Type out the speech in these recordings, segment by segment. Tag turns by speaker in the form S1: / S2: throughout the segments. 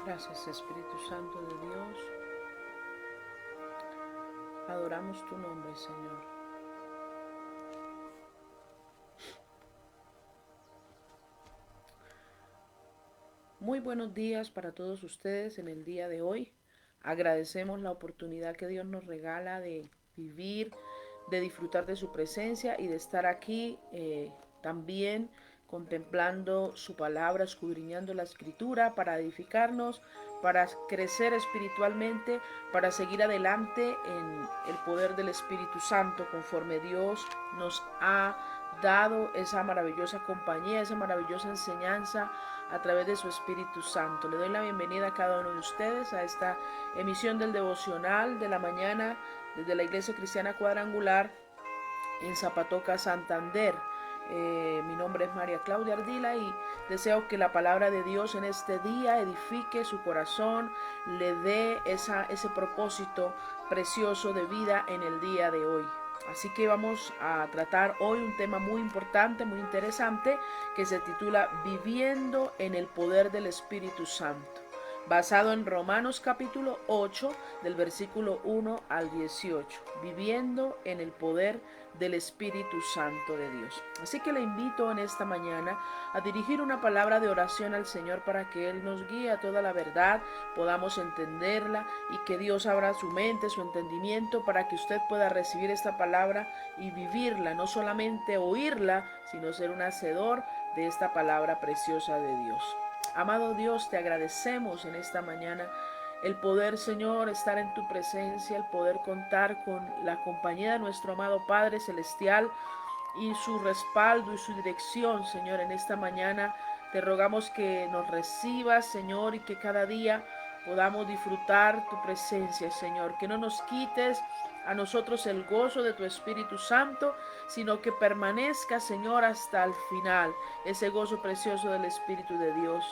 S1: Gracias, Espíritu Santo de Dios. Adoramos tu nombre, Señor. Muy buenos días para todos ustedes en el día de hoy. Agradecemos la oportunidad que Dios nos regala de vivir, de disfrutar de su presencia y de estar aquí también contemplando su palabra, escudriñando la escritura para edificarnos, para crecer espiritualmente, para seguir adelante en el poder del Espíritu Santo conforme Dios nos ha dado esa maravillosa compañía, esa maravillosa enseñanza a través de su Espíritu Santo. Le doy la bienvenida a cada uno de ustedes a esta emisión del devocional de la mañana desde la Iglesia Cristiana Cuadrangular en Zapatoca, Santander. Mi nombre es María Claudia Ardila y deseo que la palabra de Dios en este día edifique su corazón, le dé ese propósito precioso de vida en el día de hoy. Así que vamos a tratar hoy un tema muy importante, muy interesante, que se titula Viviendo en el poder del Espíritu Santo, basado en Romanos capítulo 8 del versículo 1 al 18, viviendo en el poder del Espíritu Santo de Dios. Así que le invito en esta mañana a dirigir una palabra de oración al Señor para que Él nos guíe a toda la verdad, podamos entenderla y que Dios abra su mente, su entendimiento para que usted pueda recibir esta palabra y vivirla, no solamente oírla, sino ser un hacedor de esta palabra preciosa de Dios. Amado Dios, te agradecemos en esta mañana el poder, Señor, estar en tu presencia, el poder contar con la compañía de nuestro amado Padre Celestial y su respaldo y su dirección, Señor, en esta mañana. Te rogamos que nos recibas, Señor, y que cada día podamos disfrutar tu presencia, Señor. Que no nos quites a nosotros el gozo de tu Espíritu Santo, sino que permanezca, Señor, hasta el final, ese gozo precioso del Espíritu de Dios.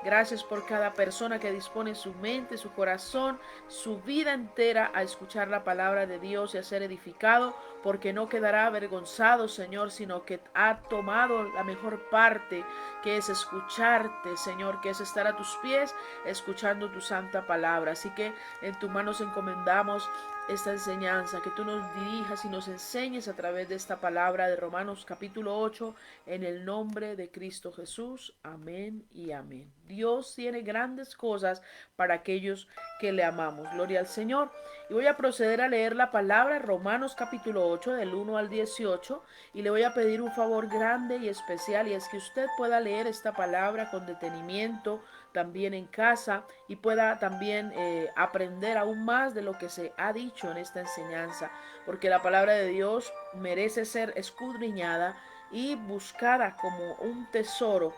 S1: Gracias por cada persona que dispone su mente, su corazón, su vida entera a escuchar la palabra de Dios y a ser edificado, porque no quedará avergonzado, Señor, sino que ha tomado la mejor parte, que es escucharte, Señor, que es estar a tus pies, escuchando tu santa palabra. Así que en tus manos encomendamos esta enseñanza, que tú nos dirijas y nos enseñes a través de esta palabra de Romanos capítulo 8, en el nombre de Cristo Jesús. Amén y amén. Dios tiene grandes cosas para aquellos que le amamos. Gloria al Señor. Y voy a proceder a leer la palabra Romanos capítulo 8 del 1 al 18 y le voy a pedir un favor grande y especial, y es que usted pueda leer esta palabra con detenimiento también en casa y pueda también aprender aún más de lo que se ha dicho en esta enseñanza, porque la palabra de Dios merece ser escudriñada y buscada como un tesoro.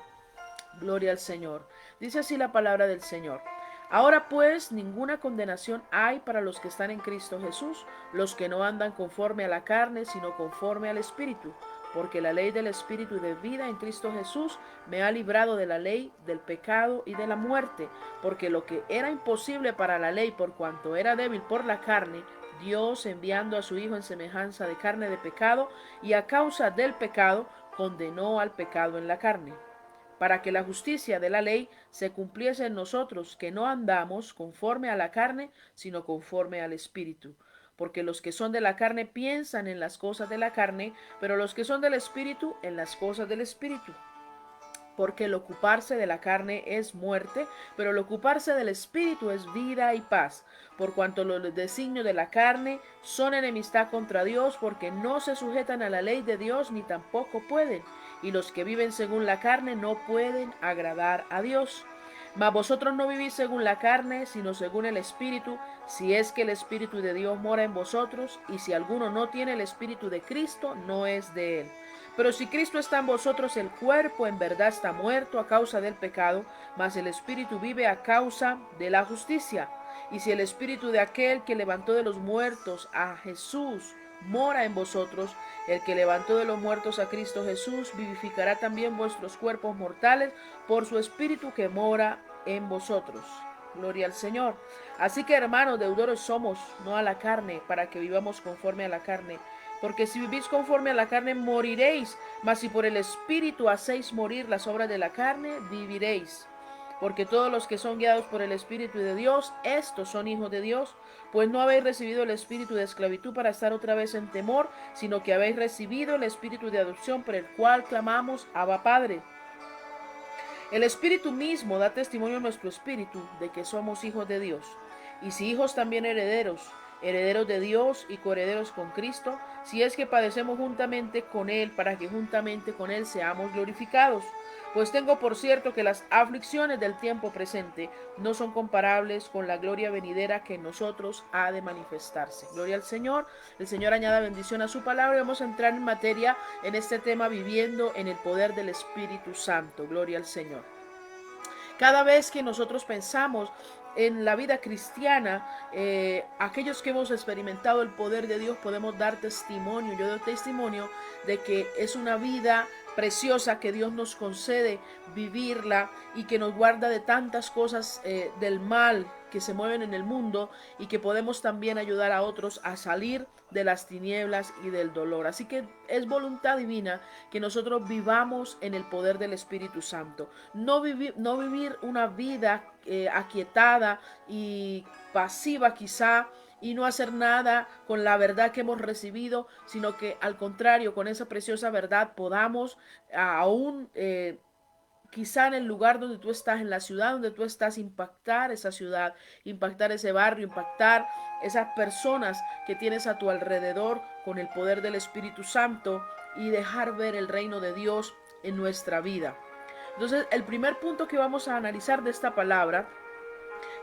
S1: Gloria al Señor. Dice así la palabra del Señor. Ahora pues ninguna condenación hay para los que están en Cristo Jesús, los que no andan conforme a la carne, sino conforme al Espíritu, porque la ley del Espíritu de vida en Cristo Jesús me ha librado de la ley del pecado y de la muerte, porque lo que era imposible para la ley por cuanto era débil por la carne, Dios enviando a su Hijo en semejanza de carne de pecado, y a causa del pecado condenó al pecado en la carne, para que la justicia de la ley se cumpliese en nosotros, que no andamos conforme a la carne, sino conforme al Espíritu. Porque los que son de la carne piensan en las cosas de la carne, pero los que son del Espíritu en las cosas del Espíritu. Porque el ocuparse de la carne es muerte, pero el ocuparse del Espíritu es vida y paz. Por cuanto los designios de la carne son enemistad contra Dios, porque no se sujetan a la ley de Dios, ni tampoco pueden. Y los que viven según la carne no pueden agradar a Dios. Mas vosotros no vivís según la carne, sino según el Espíritu, si es que el Espíritu de Dios mora en vosotros, y si alguno no tiene el Espíritu de Cristo, no es de él. Pero si Cristo está en vosotros, el cuerpo en verdad está muerto a causa del pecado, mas el Espíritu vive a causa de la justicia. Y si el Espíritu de aquel que levantó de los muertos a Jesús mora en vosotros, el que levantó de los muertos a Cristo Jesús vivificará también vuestros cuerpos mortales por su Espíritu que mora en vosotros. Gloria al Señor. Así que, hermanos, deudores somos, no a la carne, para que vivamos conforme a la carne. Porque si vivís conforme a la carne, moriréis. Mas si por el Espíritu hacéis morir las obras de la carne, viviréis. porque todos los que son guiados por el Espíritu de Dios, estos son hijos de Dios. Pues no habéis recibido el espíritu de esclavitud para estar otra vez en temor, sino que habéis recibido el espíritu de adopción por el cual clamamos, Abba Padre. El Espíritu mismo da testimonio a nuestro espíritu de que somos hijos de Dios. Y si hijos, también herederos, herederos de Dios y coherederos con Cristo, si es que padecemos juntamente con Él, para que juntamente con Él seamos glorificados. Pues tengo por cierto que las aflicciones del tiempo presente no son comparables con la gloria venidera que en nosotros ha de manifestarse. Gloria al Señor. El Señor añada bendición a su palabra y vamos a entrar en materia en este tema, viviendo en el poder del Espíritu Santo. Gloria al Señor. Cada vez que nosotros pensamos en la vida cristiana, aquellos que hemos experimentado el poder de Dios podemos dar testimonio. Yo doy testimonio de que es una vida preciosa que Dios nos concede vivirla y que nos guarda de tantas cosas del mal que se mueven en el mundo, y que podemos también ayudar a otros a salir de las tinieblas y del dolor. Así que es voluntad divina que nosotros vivamos en el poder del Espíritu Santo. No vivir una vida aquietada y pasiva quizá, y no hacer nada con la verdad que hemos recibido, sino que al contrario, con esa preciosa verdad podamos aún quizá en el lugar donde tú estás, en la ciudad donde tú estás, impactar esa ciudad, impactar ese barrio, impactar esas personas que tienes a tu alrededor con el poder del Espíritu Santo, y dejar ver el reino de Dios en nuestra vida. Entonces, el primer punto que vamos a analizar de esta palabra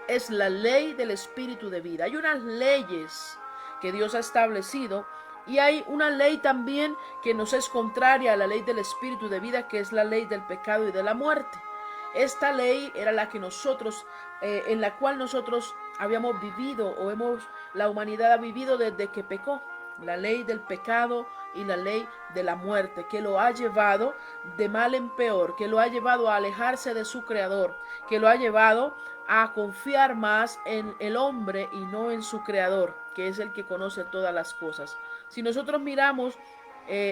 S1: es la ley del espíritu de vida. Hay unas leyes que Dios ha establecido, y hay una ley también que nos es contraria a la ley del espíritu de vida, que es la ley del pecado y de la muerte. Esta ley era la que nosotros, en la cual nosotros habíamos vivido, la humanidad ha vivido desde que pecó. La ley del pecado y la ley de la muerte, que lo ha llevado de mal en peor, que lo ha llevado a alejarse de su creador, que lo ha llevado a confiar más en el hombre y no en su creador, que es el que conoce todas las cosas. Si nosotros miramos,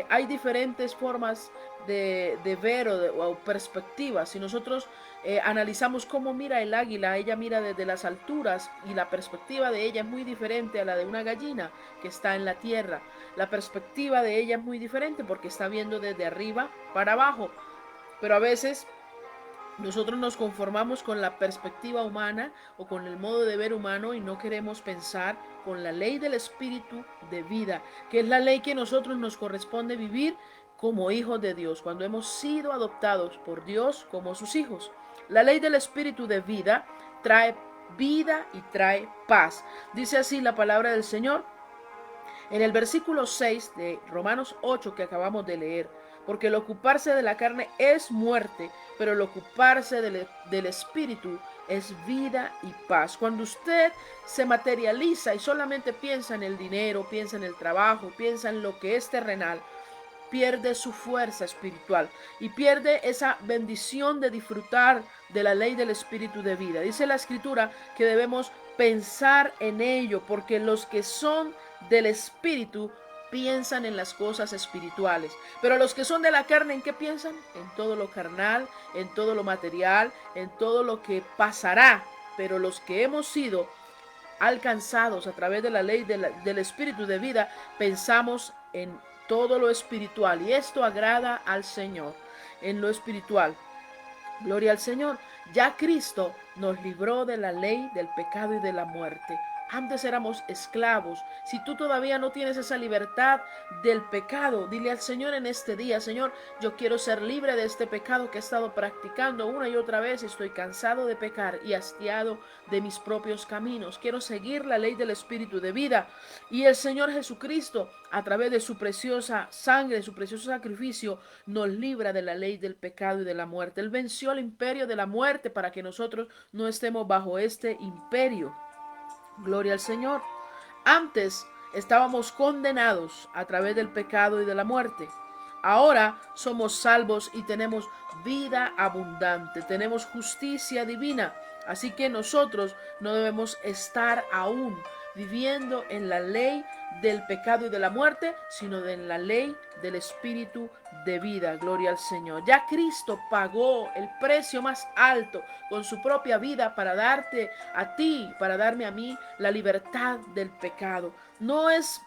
S1: hay diferentes formas de ver o perspectivas. Si nosotros analizamos cómo mira el águila, ella mira desde las alturas, y la perspectiva de ella es muy diferente a la de una gallina que está en la tierra. La perspectiva de ella es muy diferente porque está viendo desde arriba para abajo. Pero a veces nosotros nos conformamos con la perspectiva humana o con el modo de ver humano, y no queremos pensar con la ley del espíritu de vida, que es la ley que nosotros nos corresponde vivir como hijos de Dios, cuando hemos sido adoptados por Dios como sus hijos. La ley del espíritu de vida trae vida y trae paz. Dice así la palabra del Señor en el versículo 6 de Romanos 8 que acabamos de leer: porque el ocuparse de la carne es muerte, pero el ocuparse del espíritu es vida y paz. Cuando usted se materializa y solamente piensa en el dinero, piensa en el trabajo, piensa en lo que es terrenal, pierde su fuerza espiritual y pierde esa bendición de disfrutar de la ley del espíritu de vida. Dice la escritura que debemos pensar en ello, porque los que son del espíritu piensan en las cosas espirituales, pero los que son de la carne, ¿en qué piensan? En todo lo carnal, en todo lo material, en todo lo que pasará. Pero los que hemos sido alcanzados a través de la ley del espíritu de vida, pensamos en todo lo espiritual, y esto agrada al Señor. En lo espiritual, gloria al Señor. Ya Cristo nos libró de la ley del pecado y de la muerte. Antes éramos esclavos. Si tú todavía no tienes esa libertad del pecado, dile al Señor en este día: Señor, yo quiero ser libre de este pecado que he estado practicando una y otra vez. Estoy cansado de pecar y hastiado de mis propios caminos. Quiero seguir la ley del espíritu de vida. Y el Señor Jesucristo, a través de su preciosa sangre, de su precioso sacrificio, nos libra de la ley del pecado y de la muerte. Él venció el imperio de la muerte para que nosotros no estemos bajo este imperio. Gloria al Señor. Antes estábamos condenados a través del pecado y de la muerte. Ahora somos salvos y tenemos vida abundante, tenemos justicia divina. Así que nosotros no debemos estar aún viviendo en la ley del pecado y de la muerte, sino en la ley del espíritu de vida. Gloria al Señor. Ya Cristo pagó el precio más alto con su propia vida para darte a ti, para darme a mí la libertad del pecado. No es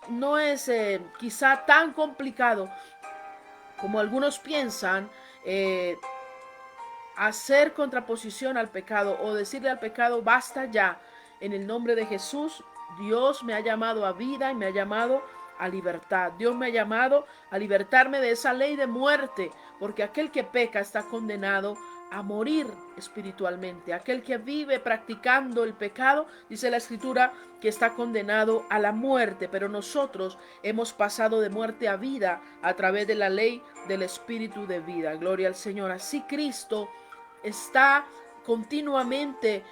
S1: quizá tan complicado como algunos piensan, hacer contraposición al pecado o decirle al pecado basta ya. En el nombre de Jesús, Dios me ha llamado a vida y me ha llamado a libertad. Dios me ha llamado a libertarme de esa ley de muerte, porque aquel que peca está condenado a morir espiritualmente. Aquel que vive practicando el pecado, dice la Escritura, que está condenado a la muerte, pero nosotros hemos pasado de muerte a vida a través de la ley del espíritu de vida. Gloria al Señor. Así Cristo está continuamente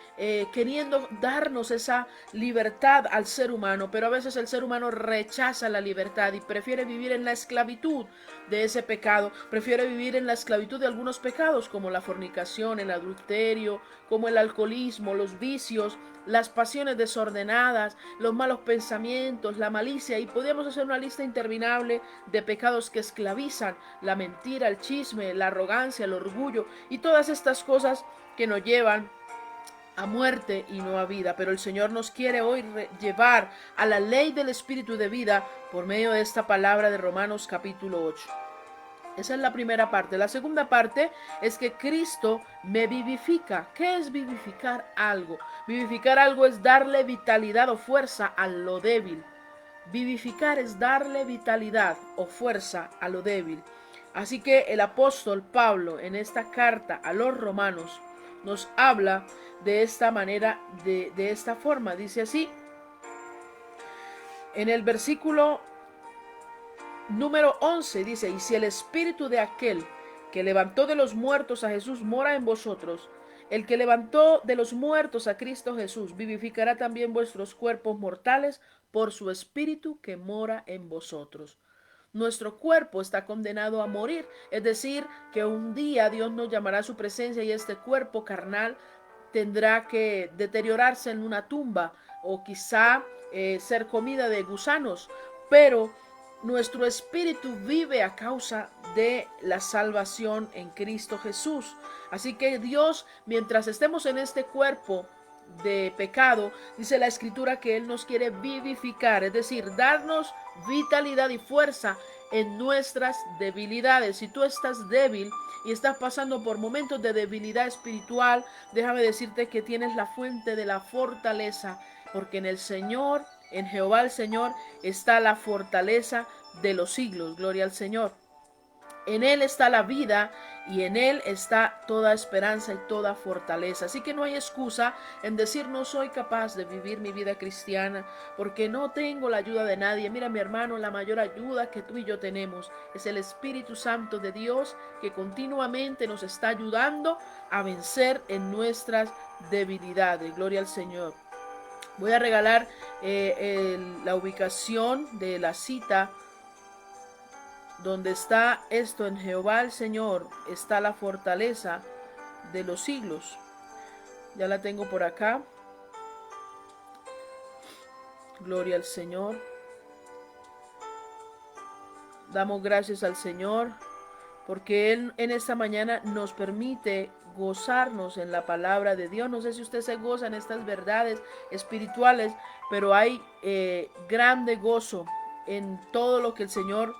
S1: queriendo darnos esa libertad al ser humano, pero a veces el ser humano rechaza la libertad y prefiere vivir en la esclavitud de ese pecado, prefiere vivir en la esclavitud de algunos pecados como la fornicación, el adulterio, como el alcoholismo, los vicios, las pasiones desordenadas, los malos pensamientos, la malicia, y podríamos hacer una lista interminable de pecados que esclavizan: la mentira, el chisme, la arrogancia, el orgullo y todas estas cosas que nos llevan a muerte y no a vida. Pero el Señor nos quiere hoy llevar a la ley del espíritu de vida por medio de esta palabra de Romanos capítulo 8. Esa es la primera parte. La segunda parte es que Cristo me vivifica. ¿Qué es vivificar algo? Vivificar algo es darle vitalidad o fuerza a lo débil. Vivificar es darle vitalidad o fuerza a lo débil. Así que el apóstol Pablo en esta carta a los romanos nos habla de esta manera, de esta forma. Dice así, en el versículo número 11 dice: y si el espíritu de aquel que levantó de los muertos a Jesús mora en vosotros, el que levantó de los muertos a Cristo Jesús vivificará también vuestros cuerpos mortales por su espíritu que mora en vosotros. Nuestro cuerpo está condenado a morir, es decir, que un día Dios nos llamará a su presencia y este cuerpo carnal tendrá que deteriorarse en una tumba o quizá ser comida de gusanos, pero nuestro espíritu vive a causa de la salvación en Cristo Jesús. Así que Dios, mientras estemos en este cuerpo de pecado, dice la Escritura que Él nos quiere vivificar, es decir, darnos vitalidad y fuerza en nuestras debilidades. Si tú estás débil y estás pasando por momentos de debilidad espiritual, déjame decirte que tienes la fuente de la fortaleza, porque en el Señor, en Jehová el Señor, está la fortaleza de los siglos. Gloria al Señor. En Él está la vida y en Él está toda esperanza y toda fortaleza. Así que no hay excusa en decir no soy capaz de vivir mi vida cristiana porque no tengo la ayuda de nadie. Mira, mi hermano, la mayor ayuda que tú y yo tenemos es el Espíritu Santo de Dios, que continuamente nos está ayudando a vencer en nuestras debilidades. Gloria al Señor. Voy a regalar la ubicación de la cita donde está esto: en Jehová el Señor está la fortaleza de los siglos. Ya la tengo por acá. Gloria al Señor. Damos gracias al Señor porque Él en esta mañana nos permite gozarnos en la palabra de Dios. No sé si usted se goza en estas verdades espirituales, pero hay grande gozo en todo lo que el Señor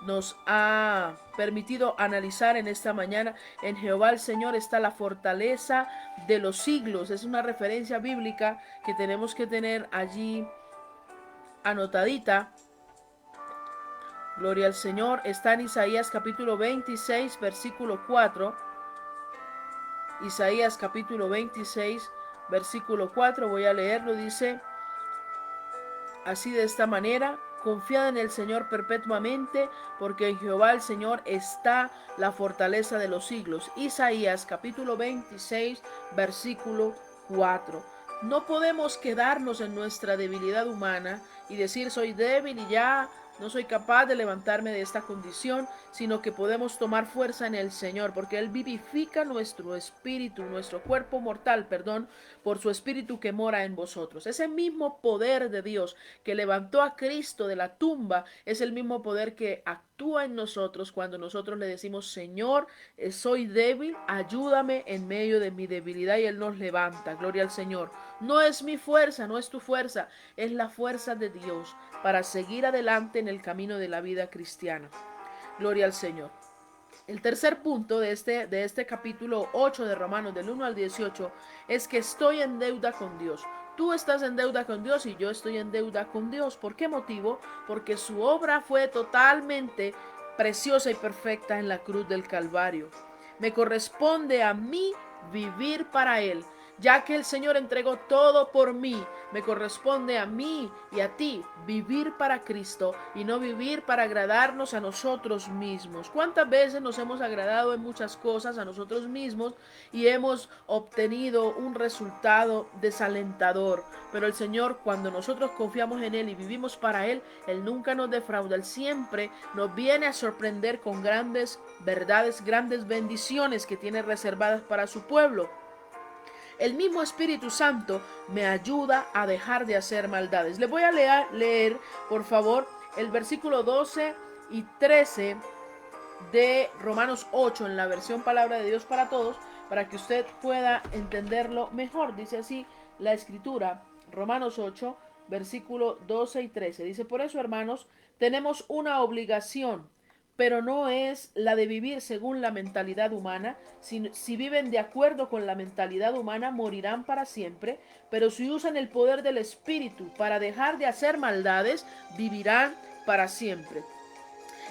S1: nos ha permitido analizar en esta mañana. En Jehová el Señor está la fortaleza de los siglos. Es una referencia bíblica que tenemos que tener allí anotadita. Gloria al Señor. Está en Isaías capítulo 26, versículo 4. Isaías capítulo 26, versículo 4. Voy a leerlo. Dice así, de esta manera: confiad en el Señor perpetuamente, porque en Jehová el Señor está la fortaleza de los siglos. Isaías capítulo 26, versículo 4. No podemos quedarnos en nuestra debilidad humana y decir soy débil y ya no soy capaz de levantarme de esta condición, sino que podemos tomar fuerza en el Señor, porque Él vivifica nuestro espíritu, nuestro cuerpo mortal, perdón, por su espíritu que mora en vosotros. Ese mismo poder de Dios que levantó a Cristo de la tumba es el mismo poder que actúa en nosotros cuando nosotros le decimos: Señor, soy débil, ayúdame en medio de mi debilidad, y Él nos levanta. Gloria al Señor. No es mi fuerza, no es tu fuerza, es la fuerza de Dios para seguir adelante en el camino de la vida cristiana. Gloria al Señor. El tercer punto de este capítulo 8 de Romanos, del 1 al 18, es que estoy en deuda con Dios. Tú estás en deuda con Dios y yo estoy en deuda con Dios. ¿Por qué motivo? Porque su obra fue totalmente preciosa y perfecta en la cruz del Calvario. Me corresponde a mí vivir para Él. Ya que el Señor entregó todo por mí, me corresponde a mí y a ti vivir para Cristo y no vivir para agradarnos a nosotros mismos. ¿Cuántas veces nos hemos agradado en muchas cosas a nosotros mismos y hemos obtenido un resultado desalentador? Pero el Señor, cuando nosotros confiamos en Él y vivimos para Él, Él nunca nos defrauda. Él siempre nos viene a sorprender con grandes verdades, grandes bendiciones que tiene reservadas para su pueblo. El mismo Espíritu Santo me ayuda a dejar de hacer maldades. Le voy a leer, por favor, el versículo 12 y 13 de Romanos 8 en la versión Palabra de Dios para Todos, para que usted pueda entenderlo mejor. Dice así la Escritura, Romanos 8, versículo 12 y 13. Dice: por eso, hermanos, tenemos una obligación, pero no es la de vivir según la mentalidad humana. Si viven de acuerdo con la mentalidad humana, morirán para siempre, pero si usan el poder del Espíritu para dejar de hacer maldades, vivirán para siempre.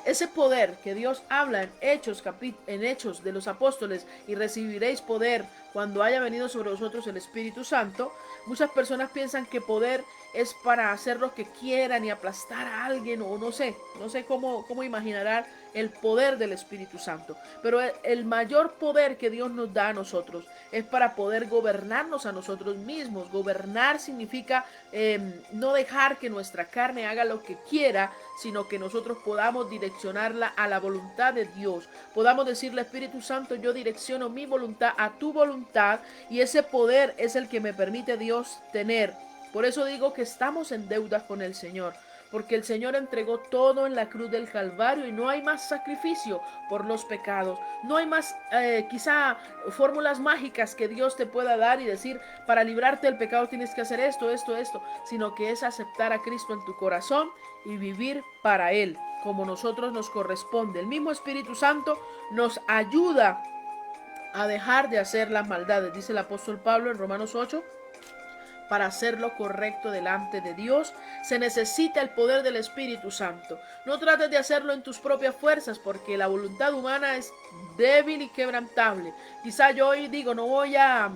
S1: Ese poder que Dios habla en Hechos de los Apóstoles: y recibiréis poder cuando haya venido sobre vosotros el Espíritu Santo. Muchas personas piensan que poder es para hacer lo que quieran y aplastar a alguien, o no sé cómo imaginarán el poder del Espíritu Santo. Pero el mayor poder que Dios nos da a nosotros es para poder gobernarnos a nosotros mismos. Gobernar significa no dejar que nuestra carne haga lo que quiera, sino que nosotros podamos direccionarla a la voluntad de Dios. Podamos decirle: Espíritu Santo, yo direcciono mi voluntad a tu voluntad, y ese poder es el que me permite Dios tener. Por eso digo que estamos en deuda con el Señor, porque el Señor entregó todo en la cruz del Calvario y no hay más sacrificio por los pecados. No hay más quizá fórmulas mágicas que Dios te pueda dar y decir: para librarte del pecado tienes que hacer esto, sino que es aceptar a Cristo en tu corazón y vivir para Él, como nosotros nos corresponde. El mismo Espíritu Santo nos ayuda a dejar de hacer las maldades, dice el apóstol Pablo en Romanos 8. Para hacer lo correcto delante de Dios se necesita el poder del Espíritu Santo. No trates de hacerlo en tus propias fuerzas, porque la voluntad humana es débil y quebrantable. Quizá yo hoy digo: no voy a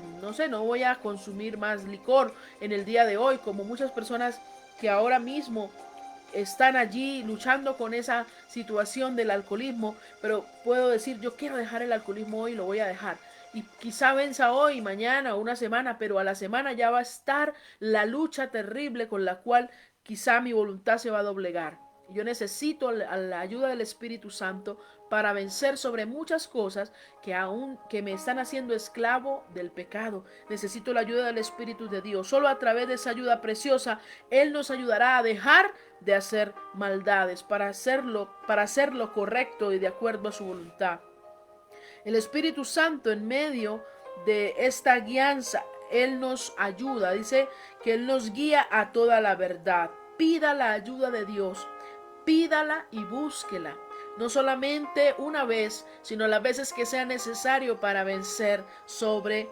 S1: consumir más licor en el día de hoy, como muchas personas que ahora mismo están allí luchando con esa situación del alcoholismo. Pero puedo decir: yo quiero dejar el alcoholismo hoy, lo voy a dejar. Y quizá venza hoy, mañana o una semana, pero a la semana ya va a estar la lucha terrible con la cual quizá mi voluntad se va a doblegar. Yo necesito la ayuda del Espíritu Santo para vencer sobre muchas cosas que me están haciendo esclavo del pecado. Necesito la ayuda del Espíritu de Dios. Solo a través de esa ayuda preciosa Él nos ayudará a dejar de hacer maldades, para hacerlo correcto y de acuerdo a su voluntad. El Espíritu Santo, en medio de esta guianza, Él nos ayuda. Dice que Él nos guía a toda la verdad. Pida la ayuda de Dios, pídala y búsquela. No solamente una vez, sino las veces que sea necesario para vencer sobre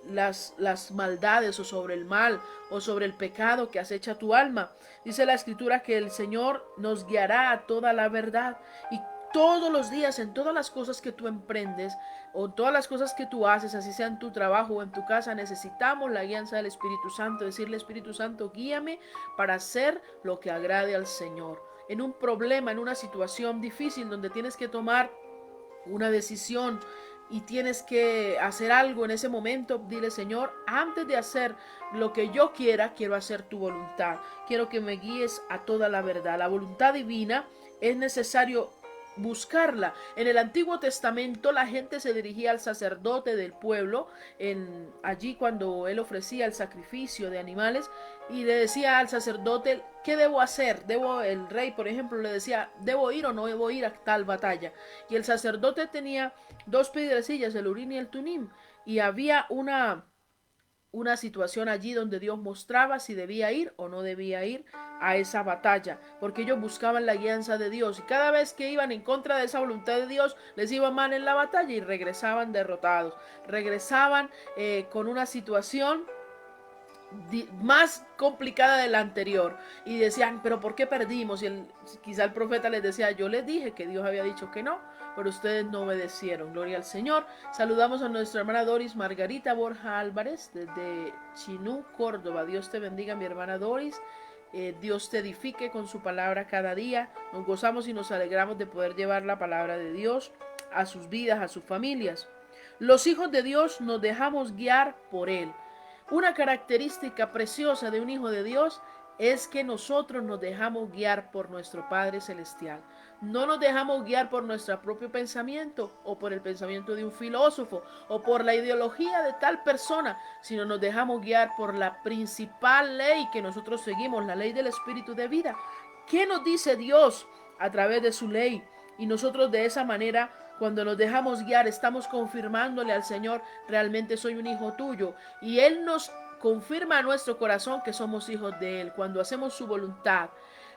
S1: las maldades, o sobre el mal, o sobre el pecado que acecha tu alma. Dice la Escritura que el Señor nos guiará a toda la verdad. Y todos los días, en todas las cosas que tú emprendes, o todas las cosas que tú haces, así sea en tu trabajo o en tu casa, necesitamos la guianza del Espíritu Santo. Decirle: Espíritu Santo, guíame para hacer lo que agrade al Señor. En un problema, en una situación difícil donde tienes que tomar una decisión y tienes que hacer algo en ese momento, dile: Señor, antes de hacer lo que yo quiera, quiero hacer tu voluntad. Quiero que me guíes a toda la verdad. La voluntad divina es necesario buscarla. En el Antiguo Testamento la gente se dirigía al sacerdote del pueblo, allí cuando él ofrecía el sacrificio de animales, y le decía al sacerdote: ¿qué debo hacer? El rey, por ejemplo, le decía: ¿debo ir o no debo ir a tal batalla? Y el sacerdote tenía dos piedrecillas, el Urim y el Tumim, y había una situación allí donde Dios mostraba si debía ir o no debía ir a esa batalla, porque ellos buscaban la guianza de Dios, y cada vez que iban en contra de esa voluntad de Dios, les iba mal en la batalla y regresaban derrotados, regresaban con una situación más complicada de la anterior, y decían: pero ¿por qué perdimos? Y quizá el profeta les decía: yo les dije que Dios había dicho que no, pero ustedes no obedecieron. Gloria al Señor. Saludamos a nuestra hermana Doris Margarita Borja Álvarez desde Chinú, Córdoba. Dios te bendiga, mi hermana Doris. Dios te edifique con su palabra cada día. Nos gozamos y nos alegramos de poder llevar la palabra de Dios a sus vidas, a sus familias. Los hijos de Dios nos dejamos guiar por Él. Una característica preciosa de un hijo de Dios es que nosotros nos dejamos guiar por nuestro Padre Celestial. No nos dejamos guiar por nuestro propio pensamiento o por el pensamiento de un filósofo o por la ideología de tal persona, sino nos dejamos guiar por la principal ley que nosotros seguimos, la ley del Espíritu de vida. ¿Qué nos dice Dios a través de su ley? Y nosotros de esa manera, cuando nos dejamos guiar, estamos confirmándole al Señor: realmente soy un hijo tuyo. Y Él nos confirma a nuestro corazón que somos hijos de Él cuando hacemos su voluntad.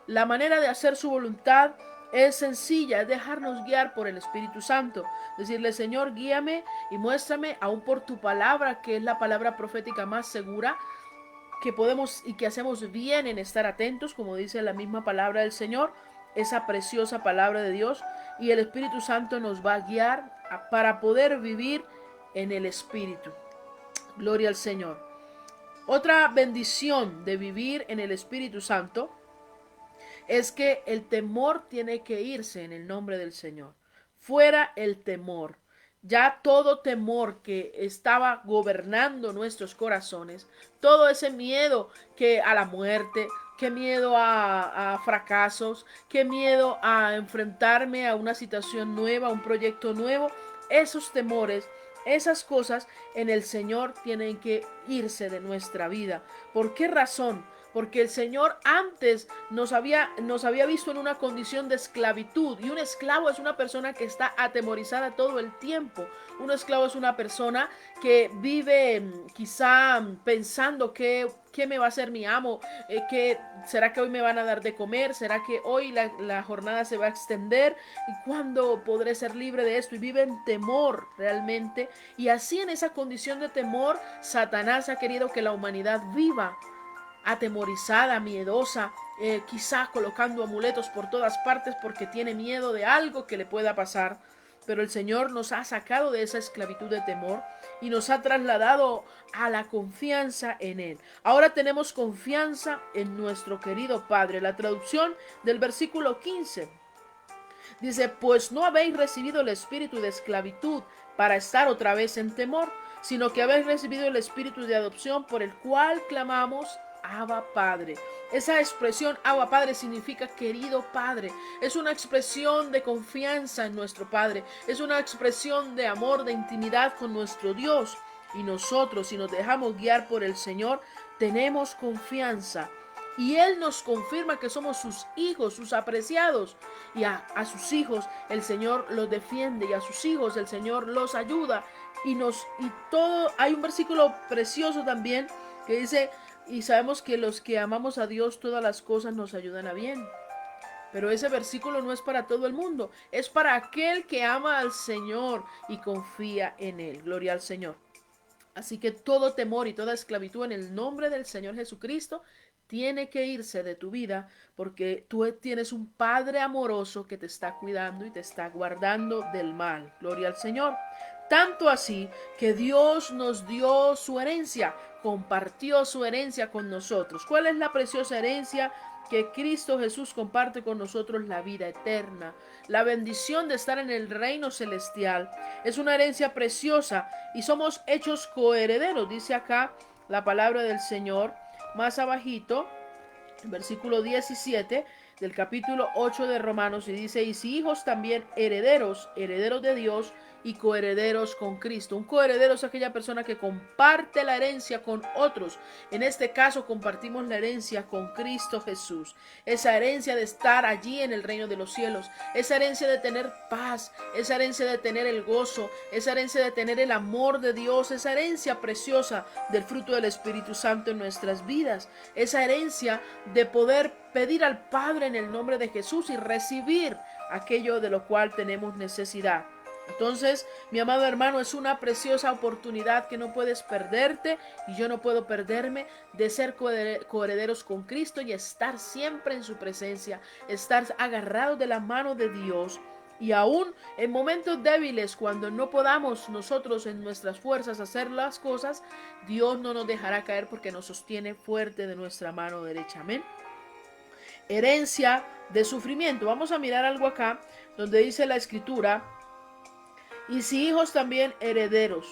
S1: La manera de hacer su voluntad es sencilla, es dejarnos guiar por el Espíritu Santo. Decirle: Señor, guíame y muéstrame, aún por tu palabra, que es la palabra profética más segura, que podemos y que hacemos bien en estar atentos, como dice la misma palabra del Señor, esa preciosa palabra de Dios, y el Espíritu Santo nos va a guiar para poder vivir en el Espíritu. Gloria al Señor. Otra bendición de vivir en el Espíritu Santo es que el temor tiene que irse en el nombre del Señor. Fuera el temor. Ya todo temor que estaba gobernando nuestros corazones, todo ese miedo que a la muerte, qué miedo a fracasos, qué miedo a enfrentarme a una situación nueva, a un proyecto nuevo, esos temores, esas cosas en el Señor tienen que irse de nuestra vida. ¿Por qué razón? Porque el Señor antes nos había visto en una condición de esclavitud, y un esclavo es una persona que está atemorizada todo el tiempo. Un esclavo es una persona que vive quizá pensando qué me va a hacer mi amo, será que hoy me van a dar de comer, será que hoy la jornada se va a extender y cuándo podré ser libre de esto, y vive en temor realmente. Y así, en esa condición de temor, Satanás ha querido que la humanidad viva atemorizada, miedosa, quizá colocando amuletos por todas partes porque tiene miedo de algo que le pueda pasar. Pero el Señor nos ha sacado de esa esclavitud de temor y nos ha trasladado a la confianza en Él. Ahora tenemos confianza en nuestro querido Padre. La traducción del versículo 15 dice: pues no habéis recibido el espíritu de esclavitud para estar otra vez en temor, sino que habéis recibido el espíritu de adopción, por el cual clamamos: Abba Padre. Esa expresión Abba Padre significa querido Padre. Es una expresión de confianza en nuestro Padre. Es una expresión de amor, de intimidad con nuestro Dios. Y nosotros, si nos dejamos guiar por el Señor, tenemos confianza. Y Él nos confirma que somos sus hijos, sus apreciados. Y a sus hijos el Señor los defiende, y a sus hijos el Señor los ayuda. Y todo, hay un versículo precioso también que dice: y sabemos que los que amamos a Dios, todas las cosas nos ayudan a bien. Pero ese versículo no es para todo el mundo, es para aquel que ama al Señor y confía en Él. Gloria al Señor. Así que todo temor y toda esclavitud, en el nombre del Señor Jesucristo, tiene que irse de tu vida, porque tú tienes un Padre amoroso que te está cuidando y te está guardando del mal. Gloria al Señor. Tanto así que Dios nos dio su herencia, compartió su herencia con nosotros. ¿Cuál es la preciosa herencia que Cristo Jesús comparte con nosotros la vida eterna, la bendición de estar en el reino celestial. Es una herencia preciosa y somos hechos coherederos, dice acá la palabra del Señor, más abajito, versículo 17 del capítulo 8 de Romanos, y dice: y si hijos también herederos, herederos de Dios y coherederos con Cristo. Un coheredero es aquella persona que comparte la herencia con otros. En este caso compartimos la herencia con Cristo Jesús. Esa herencia de estar allí en el reino de los cielos, esa herencia de tener paz, esa herencia de tener el gozo, esa herencia de tener el amor de Dios, esa herencia preciosa del fruto del Espíritu Santo en nuestras vidas, esa herencia de poder pedir al Padre en el nombre de Jesús y recibir aquello de lo cual tenemos necesidad. Entonces, mi amado hermano, es una preciosa oportunidad que no puedes perderte, y yo no puedo perderme, de ser coherederos con Cristo y estar siempre en su presencia, estar agarrados de la mano de Dios. Y aún en momentos débiles, cuando no podamos nosotros en nuestras fuerzas hacer las cosas, Dios no nos dejará caer porque nos sostiene fuerte de nuestra mano derecha. Amén. Herencia de sufrimiento. Vamos a mirar algo acá donde dice la escritura: y si hijos también herederos,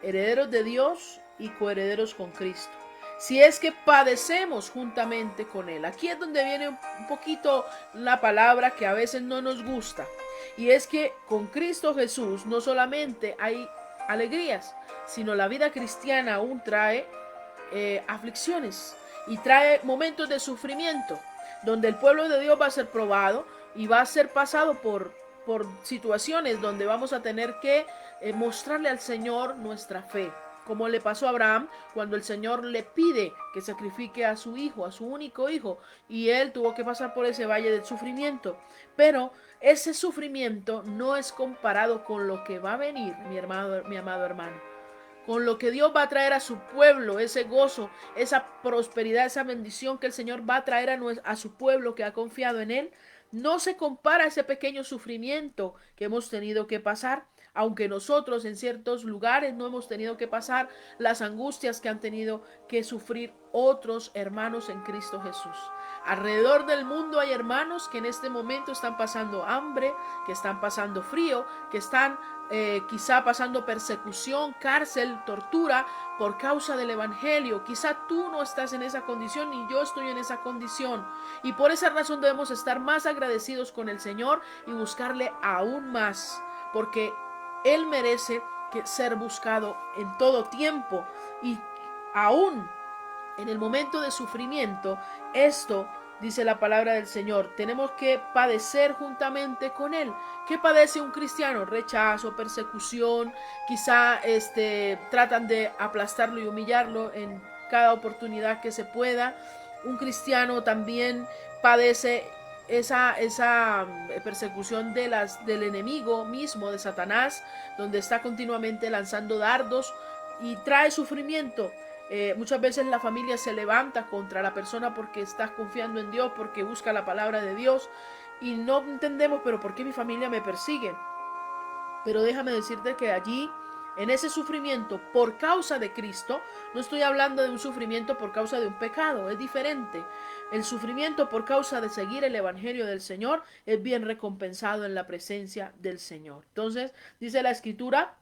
S1: herederos de Dios y coherederos con Cristo, si es que padecemos juntamente con Él. Aquí es donde viene un poquito la palabra que a veces no nos gusta, y es que con Cristo Jesús no solamente hay alegrías, sino la vida cristiana aún trae aflicciones y trae momentos de sufrimiento, donde el pueblo de Dios va a ser probado y va a ser pasado por situaciones donde vamos a tener que mostrarle al Señor nuestra fe, como le pasó a Abraham cuando el Señor le pide que sacrifique a su hijo, a su único hijo, y él tuvo que pasar por ese valle del sufrimiento. Pero ese sufrimiento no es comparado con lo que va a venir, mi amado hermano, con lo que Dios va a traer a su pueblo, ese gozo, esa prosperidad, esa bendición que el Señor va a traer a su pueblo que ha confiado en Él. No se compara a ese pequeño sufrimiento que hemos tenido que pasar, aunque nosotros en ciertos lugares no hemos tenido que pasar las angustias que han tenido que sufrir otros hermanos en Cristo Jesús. Alrededor del mundo hay hermanos que en este momento están pasando hambre, que están pasando frío, que están quizá pasando persecución, cárcel, tortura por causa del evangelio. Quizá tú no estás en esa condición ni yo estoy en esa condición, y por esa razón debemos estar más agradecidos con el Señor y buscarle aún más, porque Él merece ser buscado en todo tiempo, y aún en el momento de sufrimiento. Esto dice la palabra del Señor, tenemos que padecer juntamente con Él. ¿Qué padece un cristiano? Rechazo, persecución, quizá tratan de aplastarlo y humillarlo en cada oportunidad que se pueda. Un cristiano también padece esa persecución del enemigo mismo, de Satanás, donde está continuamente lanzando dardos y trae sufrimiento. Muchas veces la familia se levanta contra la persona porque está confiando en Dios, porque busca la palabra de Dios, y no entendemos, pero ¿por qué mi familia me persigue? Pero déjame decirte que allí, en ese sufrimiento por causa de Cristo, no estoy hablando de un sufrimiento por causa de un pecado, es diferente. El sufrimiento por causa de seguir el evangelio del Señor es bien recompensado en la presencia del Señor. Entonces, dice la escritura: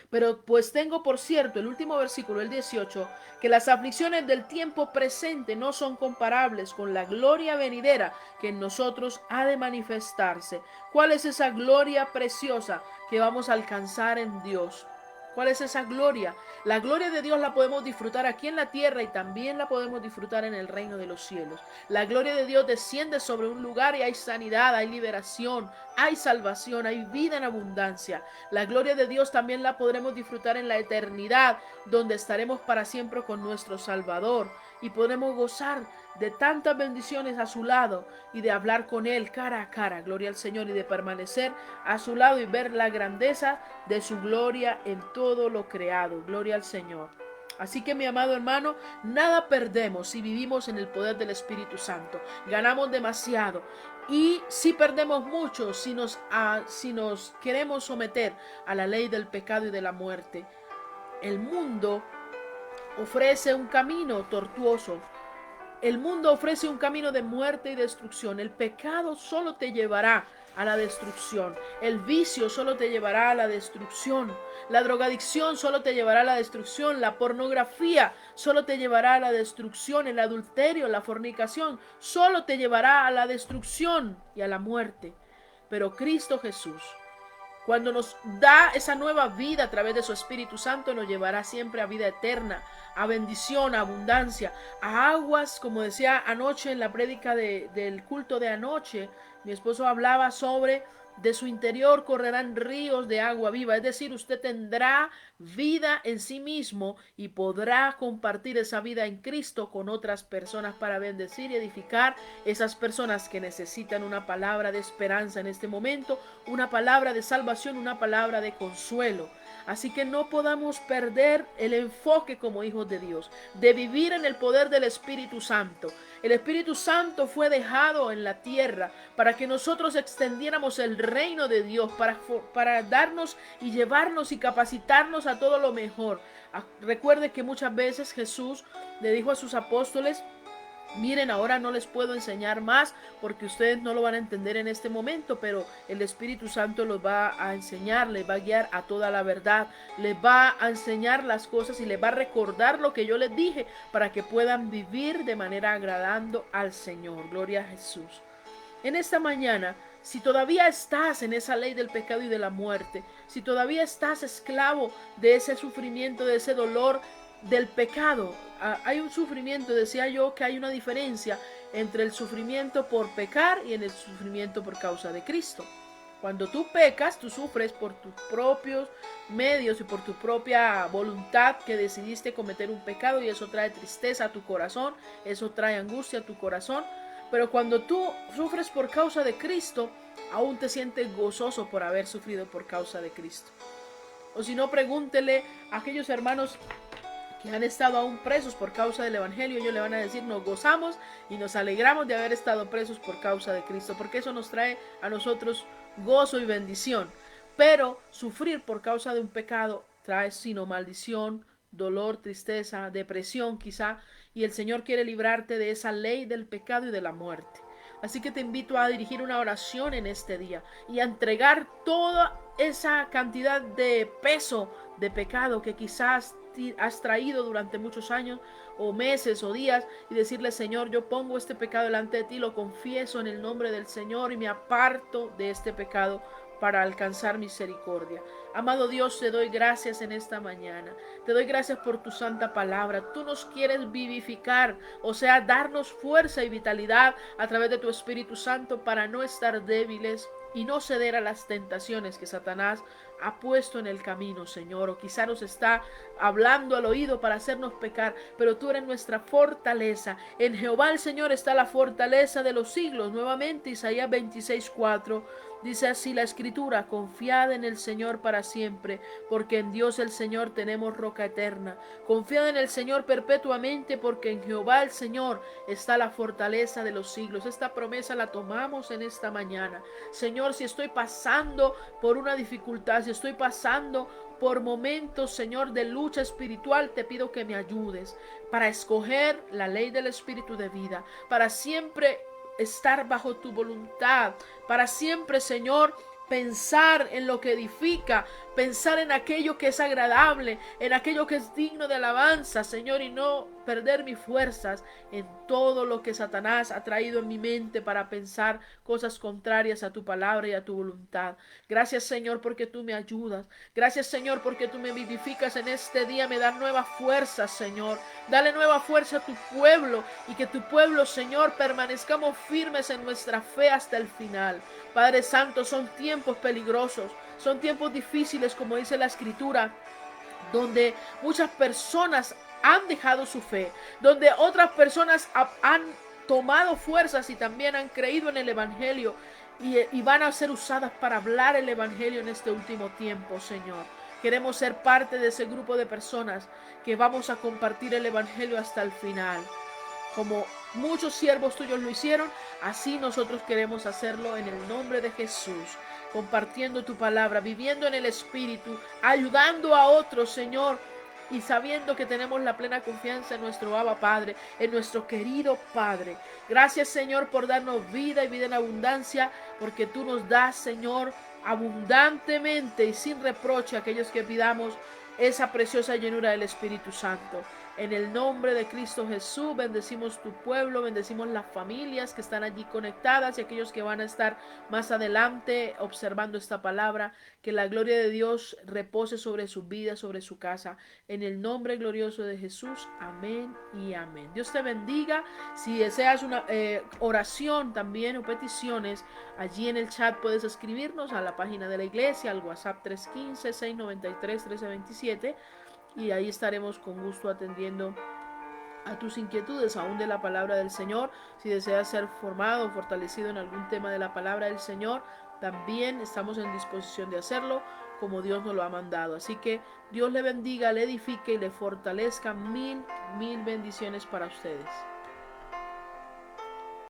S1: pero pues tengo por cierto, el último versículo, el 18, que las aflicciones del tiempo presente no son comparables con la gloria venidera que en nosotros ha de manifestarse. ¿Cuál es esa gloria preciosa que vamos a alcanzar en Dios? ¿Cuál es esa gloria? La gloria de Dios la podemos disfrutar aquí en la tierra y también la podemos disfrutar en el reino de los cielos. La gloria de Dios desciende sobre un lugar y hay sanidad, hay liberación, hay salvación, hay vida en abundancia. La gloria de Dios también la podremos disfrutar en la eternidad, donde estaremos para siempre con nuestro Salvador y podremos gozar de tantas bendiciones a su lado y de hablar con Él cara a cara, gloria al Señor, y de permanecer a su lado y ver la grandeza de su gloria en todo lo creado, gloria al Señor. Así que, mi amado hermano, nada perdemos si vivimos en el poder del Espíritu Santo. Ganamos demasiado. Y si perdemos mucho, si nos queremos someter a la ley del pecado y de la muerte. El mundo ofrece un camino tortuoso, El mundo ofrece un camino de muerte y destrucción. El pecado solo te llevará a la destrucción. El vicio solo te llevará a la destrucción. La drogadicción solo te llevará a la destrucción. La pornografía solo te llevará a la destrucción. El adulterio, la fornicación solo te llevará a la destrucción y a la muerte. Pero Cristo Jesús, cuando nos da esa nueva vida a través de su Espíritu Santo, nos llevará siempre a vida eterna, a bendición, a abundancia, a aguas, como decía anoche en la prédica del culto de anoche. Mi esposo hablaba sobre de su interior correrán ríos de agua viva, es decir, usted tendrá vida en sí mismo y podrá compartir esa vida en Cristo con otras personas para bendecir y edificar esas personas que necesitan una palabra de esperanza en este momento, una palabra de salvación, una palabra de consuelo. Así que no podamos perder el enfoque como hijos de Dios, de vivir en el poder del Espíritu Santo. El Espíritu Santo fue dejado en la tierra para que nosotros extendiéramos el reino de Dios, para darnos y llevarnos y capacitarnos a todo lo mejor. Recuerde que muchas veces Jesús le dijo a sus apóstoles: miren, ahora no les puedo enseñar más porque ustedes no lo van a entender en este momento, pero el Espíritu Santo los va a enseñar, les va a guiar a toda la verdad, les va a enseñar las cosas y les va a recordar lo que yo les dije para que puedan vivir de manera agradando al Señor. Gloria a Jesús. En esta mañana, si todavía estás en esa ley del pecado y de la muerte, si todavía estás esclavo de ese sufrimiento, de ese dolor del pecado, hay un sufrimiento, decía yo que hay una diferencia entre el sufrimiento por pecar y en el sufrimiento por causa de Cristo. Cuando tú pecas, tú sufres por tus propios medios y por tu propia voluntad, que decidiste cometer un pecado, y eso trae tristeza a tu corazón, eso trae angustia a tu corazón. Pero cuando tú sufres por causa de Cristo, aún te sientes gozoso por haber sufrido por causa de Cristo. O si no, pregúntele a aquellos hermanos que han estado aún presos por causa del Evangelio. Ellos le van a decir: nos gozamos y nos alegramos de haber estado presos por causa de Cristo, porque eso nos trae a nosotros gozo y bendición. Pero sufrir por causa de un pecado trae sino maldición, dolor, tristeza, depresión quizá, y el Señor quiere librarte de esa ley del pecado y de la muerte. Así que te invito a dirigir una oración en este día y a entregar toda esa cantidad de peso de pecado que quizás has traído durante muchos años o meses o días, y decirle: Señor, yo pongo este pecado delante de ti, lo confieso en el nombre del Señor y me aparto de este pecado para alcanzar misericordia. Amado Dios, te doy gracias en esta mañana. Te doy gracias por tu santa palabra. Tú nos quieres vivificar, o sea, darnos fuerza y vitalidad a través de tu Espíritu Santo para no estar débiles y no ceder a las tentaciones que Satanás ha puesto en el camino, Señor. O quizá nos está hablando al oído para hacernos pecar, pero tú eres nuestra fortaleza. En Jehová el Señor está la fortaleza de los siglos. Nuevamente Isaías 26:4 dice así la Escritura: confiad en el Señor para siempre, porque en Dios el Señor tenemos roca eterna. Confiad en el Señor perpetuamente, porque en Jehová el Señor está la fortaleza de los siglos. Esta promesa la tomamos en esta mañana. Señor, si estoy pasando por una dificultad, si estoy pasando por momentos, Señor, de lucha espiritual, te pido que me ayudes para escoger la ley del Espíritu de vida, para siempre estar bajo tu voluntad, para siempre, Señor, pensar en lo que edifica, pensar en aquello que es agradable, en aquello que es digno de alabanza, Señor, y no perder mis fuerzas en todo lo que Satanás ha traído en mi mente para pensar cosas contrarias a tu palabra y a tu voluntad. Gracias, Señor, porque tú me ayudas. Gracias, Señor, porque tú me vivificas en este día, me das nuevas fuerzas, Señor. Dale nueva fuerza a tu pueblo, y que tu pueblo, Señor, permanezcamos firmes en nuestra fe hasta el final. Padre Santo, son tiempos peligrosos, son tiempos difíciles, como dice la Escritura, donde muchas personas han dejado su fe, donde otras personas han tomado fuerzas y también han creído en el Evangelio y van a ser usadas para hablar el Evangelio en este último tiempo, Señor. Queremos ser parte de ese grupo de personas que vamos a compartir el Evangelio hasta el final. Como muchos siervos tuyos lo hicieron, así nosotros queremos hacerlo en el nombre de Jesús, compartiendo tu palabra, viviendo en el Espíritu, ayudando a otros, Señor, y sabiendo que tenemos la plena confianza en nuestro Abba Padre, en nuestro querido Padre. Gracias, Señor, por darnos vida y vida en abundancia, porque tú nos das, Señor, abundantemente y sin reproche a aquellos que pidamos esa preciosa llenura del Espíritu Santo. En el nombre de Cristo Jesús, bendecimos tu pueblo, bendecimos las familias que están allí conectadas y aquellos que van a estar más adelante observando esta palabra. Que la gloria de Dios repose sobre sus vidas, sobre su casa. En el nombre glorioso de Jesús, amén y amén. Dios te bendiga. Si deseas una oración también o peticiones, allí en el chat puedes escribirnos a la página de la iglesia, al WhatsApp 315-693-1327, y ahí estaremos con gusto atendiendo a tus inquietudes aún de la palabra del Señor. Si deseas ser formado o fortalecido en algún tema de la palabra del Señor, también estamos en disposición de hacerlo como Dios nos lo ha mandado. Así que Dios le bendiga, le edifique y le fortalezca. Mil bendiciones para ustedes.